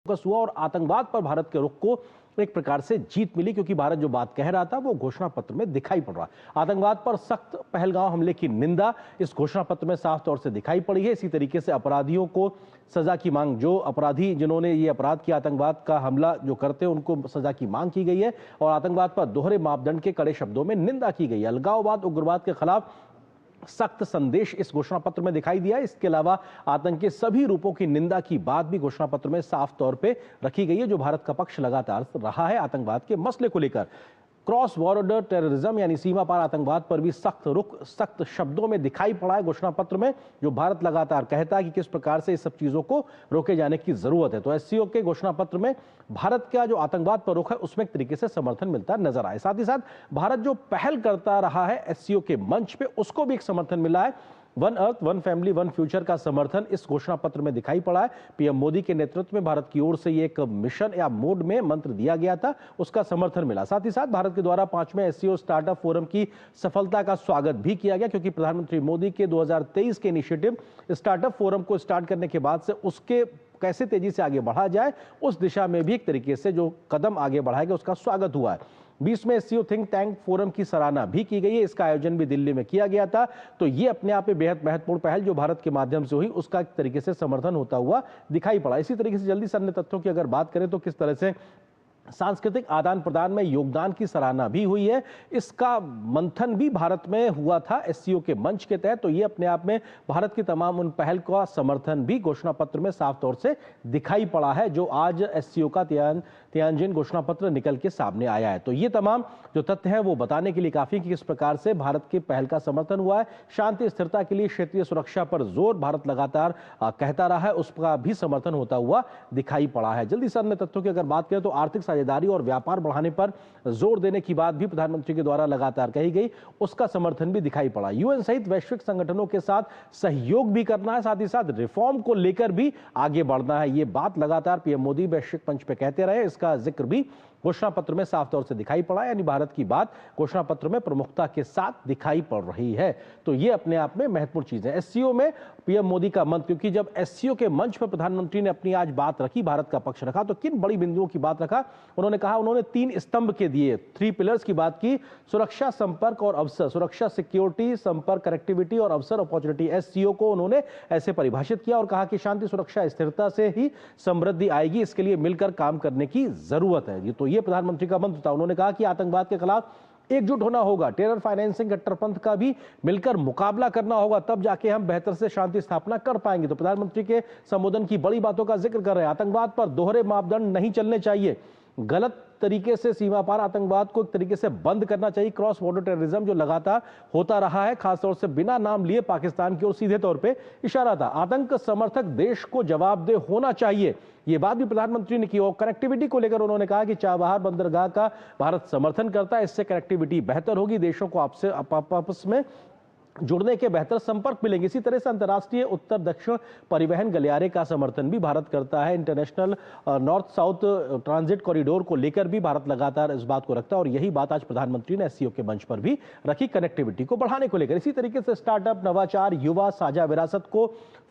Focus हुआ और आतंकवाद पर भारत के रुख को एक प्रकार से जीत मिली, क्योंकि भारत जो बात कह रहा था वो घोषणा पत्र में दिखाई पड़ रहा है। आतंकवाद पर सख्त पहलगाम हमले की निंदा इस घोषणा पत्र में साफ तौर से दिखाई पड़ी है। इसी तरीके से अपराधियों को सजा की मांग, जो अपराधी जिन्होंने ये अपराध किया, आतंकवाद का हमला जो करते हैं, उनको सजा की मांग की गई है और आतंकवाद पर दोहरे मापदंड के कड़े शब्दों में निंदा की गई है। अलगाववाद, उग्रवाद के खिलाफ सख्त संदेश इस घोषणा पत्र में दिखाई दिया। इसके अलावा आतंक के सभी रूपों की निंदा की बात भी घोषणा पत्र में साफ तौर पे रखी गई है, जो भारत का पक्ष लगातार रहा है आतंकवाद के मसले को लेकर। क्रॉस बॉर्डर टेररिज्म यानी सीमा पार आतंकवाद पर भी सख्त रुख सख्त शब्दों में दिखाई पड़ा है घोषणा पत्र में, जो भारत लगातार कहता है कि किस प्रकार से इस सब चीजों को रोके जाने की जरूरत है। तो एससीओ के घोषणा पत्र में भारत का जो आतंकवाद पर रुख है उसमें एक तरीके से समर्थन मिलता नजर आए। साथ ही साथ भारत जो पहल करता रहा है एससीओ के मंच पे, उसको भी एक समर्थन मिला है। One earth one family one future का समर्थन इस घोषणा पत्र में दिखाई पड़ा है। पीएम मोदी के नेतृत्व में भारत की ओर से ये एक मिशन या मोड में मंत्र दिया गया था, उसका समर्थन मिला। साथ ही साथ भारत के द्वारा 5वें एससीओ स्टार्टअप फोरम की सफलता का स्वागत भी किया गया, क्योंकि प्रधानमंत्री मोदी के 2023 के इनिशिएटिव स्टार्टअप फोरम को स्टार्ट करने के बाद से उसके कैसे तेजी से आगे बढ़ा जाए, उस दिशा में भी एक तरीके से जो कदम आगे बढ़ाया गया उसका स्वागत हुआ है। 20वें एससीओ थिंक टैंक फोरम की सराहना भी की गई है। इसका आयोजन भी दिल्ली में किया गया था। तो ये अपने आप में बेहद महत्वपूर्ण पहल जो भारत के माध्यम से हुई, उसका एक तरीके से समर्थन होता हुआ दिखाई पड़ा। इसी तरीके से जल्दी से अन्य तथ्यों की अगर बात करें तो किस तरह से सांस्कृतिक आदान प्रदान में योगदान की सराहना भी हुई है। इसका मंथन भी भारत में हुआ था एससीओ के मंच के तहत। तो ये अपने आप में भारत की तमाम उन पहल का समर्थन भी घोषणा पत्र में साफ तौर से दिखाई पड़ा है, जो आज एससीओ का तियानजिन घोषणा पत्र निकल के सामने आया है। तो ये तमाम जो तथ्य हैं वो बताने के लिए काफी कि किस प्रकार से भारत की पहल का समर्थन हुआ है। शांति स्थिरता के लिए क्षेत्रीय सुरक्षा पर जोर भारत लगातार कहता रहा है, उसका भी समर्थन होता हुआ दिखाई पड़ा है। जल्दी से अन्य तथ्यों की अगर बात करें तो आर्थिक साझेदारी और व्यापार बढ़ाने पर जोर देने की बात भी प्रधानमंत्री के द्वारा लगातार कही गई, उसका समर्थन भी दिखाई पड़ा। यूएन सहित वैश्विक संगठनों के साथ सहयोग भी करना है, साथ ही साथ रिफॉर्म को लेकर भी आगे बढ़ना है। ये बात लगातार पीएम मोदी वैश्विक मंच पे कहते रहे, इसका जिक्र भी घोषणा पत्र में साफ तौर से दिखाई पड़ा, यानी भारत की बात घोषणा पत्र में प्रमुखता के साथ दिखाई पड़ रही है। तो ये अपने आप में महत्वपूर्ण चीज है। एससीओ में पीएम मोदी का मंत्र, क्योंकि जब एससीओ के मंच पर प्रधानमंत्री ने अपनी आज बात रखी, भारत का पक्ष रखा, तो किन बड़ी बिंदुओं की बात रखा उन्होंने कहा, उन्होंने 3 स्तंभ के दिए, 3 पिलर्स की बात की। सुरक्षा, संपर्क और अवसर। सुरक्षा, सिक्योरिटी, संपर्क, कनेक्टिविटी और अवसर, अपॉर्चुनिटी। एससीओ को उन्होंने ऐसे परिभाषित किया और कहा कि शांति, सुरक्षा, स्थिरता से ही समृद्धि आएगी, इसके लिए मिलकर काम करने की जरूरत है। तो ये प्रधानमंत्री का मंत्र था। उन्होंने कहा कि आतंकवाद के खिलाफ एकजुट होना होगा, टेरर फाइनेंसिंग, कट्टरपंथ का भी मिलकर मुकाबला करना होगा, तब जाके हम बेहतर से शांति स्थापना कर पाएंगे। तो प्रधानमंत्री के संबोधन की बड़ी बातों का जिक्र कर रहे हैं। आतंकवाद पर दोहरे मापदंड नहीं चलने चाहिए, गलत तरीके से सीमा पार आतंकवाद को एक तरीके से बंद करना चाहिए। क्रॉस बॉर्डर टेररिज्म जो लगातार होता रहा है, खासतौर से बिना नाम लिए पाकिस्तान की ओर सीधे तौर पे इशारा था। आतंक समर्थक देश को जवाबदेह होना चाहिए, ये बात भी प्रधानमंत्री ने की। और कनेक्टिविटी को लेकर उन्होंने कहा कि चाबहार बंदरगाह का भारत समर्थन करता है, इससे कनेक्टिविटी बेहतर होगी, देशों को आपस में जुड़ने के बेहतर संपर्क मिलेंगे। इसी तरह से अंतर्राष्ट्रीय उत्तर दक्षिण परिवहन गलियारे का समर्थन भी भारत करता है। International north south transit corridor को लेकर भी भारत लगातार इस बात को रखता है और यही बात आज प्रधानमंत्री ने एससीओ के मंच पर भी रखी, कनेक्टिविटी को बढ़ाने को लेकर। इसी तरीके से स्टार्टअप, नवाचार, युवा, साझा विरासत को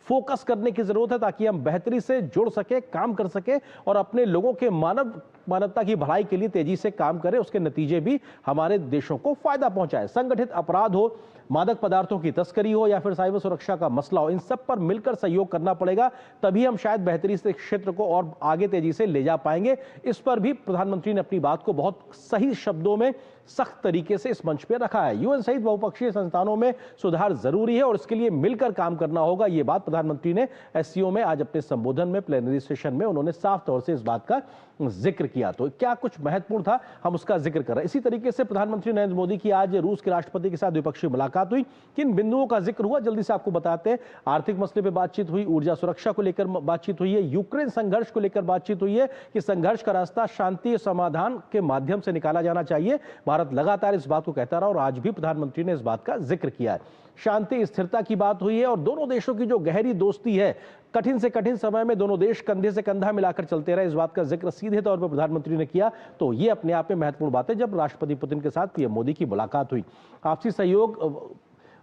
फोकस करने की जरूरत है, ताकि हम बेहतरी से जुड़ सके, काम कर सके और अपने लोगों के मानवता की भलाई के लिए तेजी से काम करें, उसके नतीजे भी हमारे देशों को फायदा पहुंचाए। संगठित अपराध हो, मादक पदार्थों की तस्करी हो या फिर साइबर सुरक्षा का मसला हो, इन सब पर मिलकर सहयोग करना पड़ेगा, तभी हम शायद बेहतरी से क्षेत्र को और आगे तेजी से ले जा पाएंगे। इस पर भी प्रधानमंत्री ने अपनी बात को बहुत सही शब्दों में सख्त तरीके से इस मंच पर रखा है। यूएन सहित बहुपक्षीय संस्थानों में सुधार जरूरी है और इसके लिए मिलकर काम करना होगा, ये बात प्रधानमंत्री ने एससीओ में आज अपने संबोधन में, प्लेनरी सेशन में उन्होंने साफ तौर से इस बात का जिक्र किया। तो क्या कुछ महत्वपूर्ण था, हम उसका जिक्र कर रहे हैं। इसी तरीके से प्रधानमंत्री नरेंद्र मोदी की आज रूस के राष्ट्रपति के साथ द्विपक्षीय मुलाकात हुई। किन बिंदुओं का जिक्र हुआ, जल्दी से आपको बताते हैं। आर्थिक मसले पर बातचीत हुई, ऊर्जा सुरक्षा को लेकर बातचीत हुई है, यूक्रेन संघर्ष को लेकर बातचीत हुई है कि संघर्ष का रास्ता शांति समाधान के माध्यम से निकाला जाना चाहिए। भारत लगातार इस बात को कहता रहा और आज भी प्रधानमंत्री ने इस बात का जिक्र किया है। शांति स्थिरता की बात हुई है और दोनों देशों की जो गहरी दोस्ती है, कठिन से कठिन समय में दोनों देश कंधे से कंधा मिलाकर चलते रहे, इस बात का जिक्र सीधे तौर पर प्रधानमंत्री ने किया। तो ये अपने आप में महत्वपूर्ण बात है। जब राष्ट्रपति पुतिन के साथ पीएम मोदी की मुलाकात हुई, आपसी सहयोग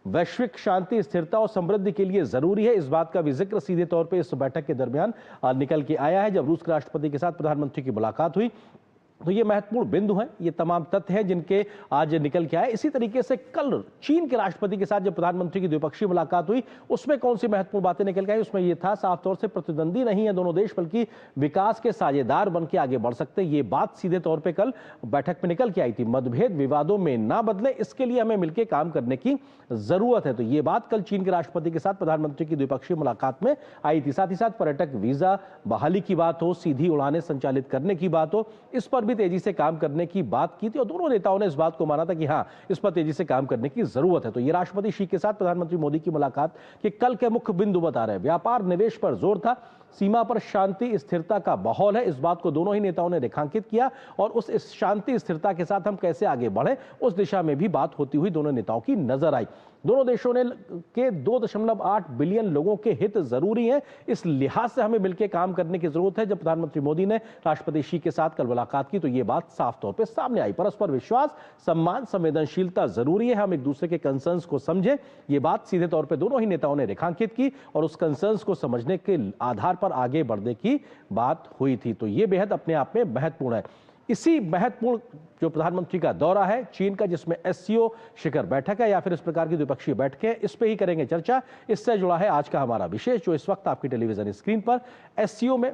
वैश्विक शांति, स्थिरता और समृद्धि के लिए जरूरी है। इस बात का भी जिक्र सीधे तौर पे इस बैठक के दरमियान निकल के आया है। जब रूस के राष्ट्रपति के साथ प्रधानमंत्री की मुलाकात हुई तो ये महत्वपूर्ण बिंदु हैं, ये तमाम तथ्य हैं जिनके आज निकल के आए। इसी तरीके से कल चीन के राष्ट्रपति के साथ जब प्रधानमंत्री की द्विपक्षीय मुलाकात हुई, उसमें कौन सी महत्वपूर्ण बातें निकल के आई, उसमें यह था साफ तौर से प्रतिद्वंदी नहीं है दोनों देश, बल्कि विकास के साझेदार बन के आगे बढ़ सकते हैं। ये बात सीधे तौर पर कल बैठक में निकल के आई थी। मतभेद विवादों में ना बदले, इसके लिए हमें मिलकर काम करने की जरूरत है। तो ये बात कल चीन के राष्ट्रपति के साथ प्रधानमंत्री की द्विपक्षीय मुलाकात में आई थी। साथ ही साथ पर्यटक वीजा बहाली की बात हो, सीधी उड़ानें संचालित करने की बात हो, इस पर भी तेजी से काम करने की बात की थी और दोनों नेताओं ने इस बात को माना था कि हां, इस पर तेजी से काम करने की जरूरत है। तो ये राष्ट्रपति शी के साथ प्रधानमंत्री मोदी की मुलाकात के कल के मुख्य बिंदु बता रहे हैं। व्यापार, निवेश पर जोर था, सीमा पर शांति स्थिरता का माहौल है, इस बात को दोनों ही नेताओं ने रेखांकित किया और उस इस शांति स्थिरता के साथ हम कैसे आगे बढ़े, उस दिशा में भी बात होती हुई दोनों नेताओं की नजर आई। दोनों देशों ने के 2.8 बिलियन लोगों के हित जरूरी हैं, इस लिहाज से हमें मिलकर काम करने की जरूरत है। जब प्रधानमंत्री मोदी ने राष्ट्रपति शी के साथ कल मुलाकात की तो यह बात साफ तौर पर सामने आई। परस्पर विश्वास, सम्मान, संवेदनशीलता जरूरी है, हम एक दूसरे के कंसर्न्स को समझें, ये बात सीधे तौर पर दोनों ही नेताओं ने रेखांकित की और उस कंसर्न्स को समझने के आधार पर आगे बढ़ने की बात हुई थी। तो यह बेहद अपने आप में महत्वपूर्ण है। इसी महत्वपूर्ण जो प्रधानमंत्री का दौरा है चीन का, जिसमें एससीओ शिखर बैठक है या फिर इस प्रकार की द्विपक्षीय बैठकें, इस पे ही करेंगे चर्चा। इससे जुड़ा है आज का हमारा विशेष, जो इस वक्त आपकी टेलीविजन स्क्रीन पर एससीओ में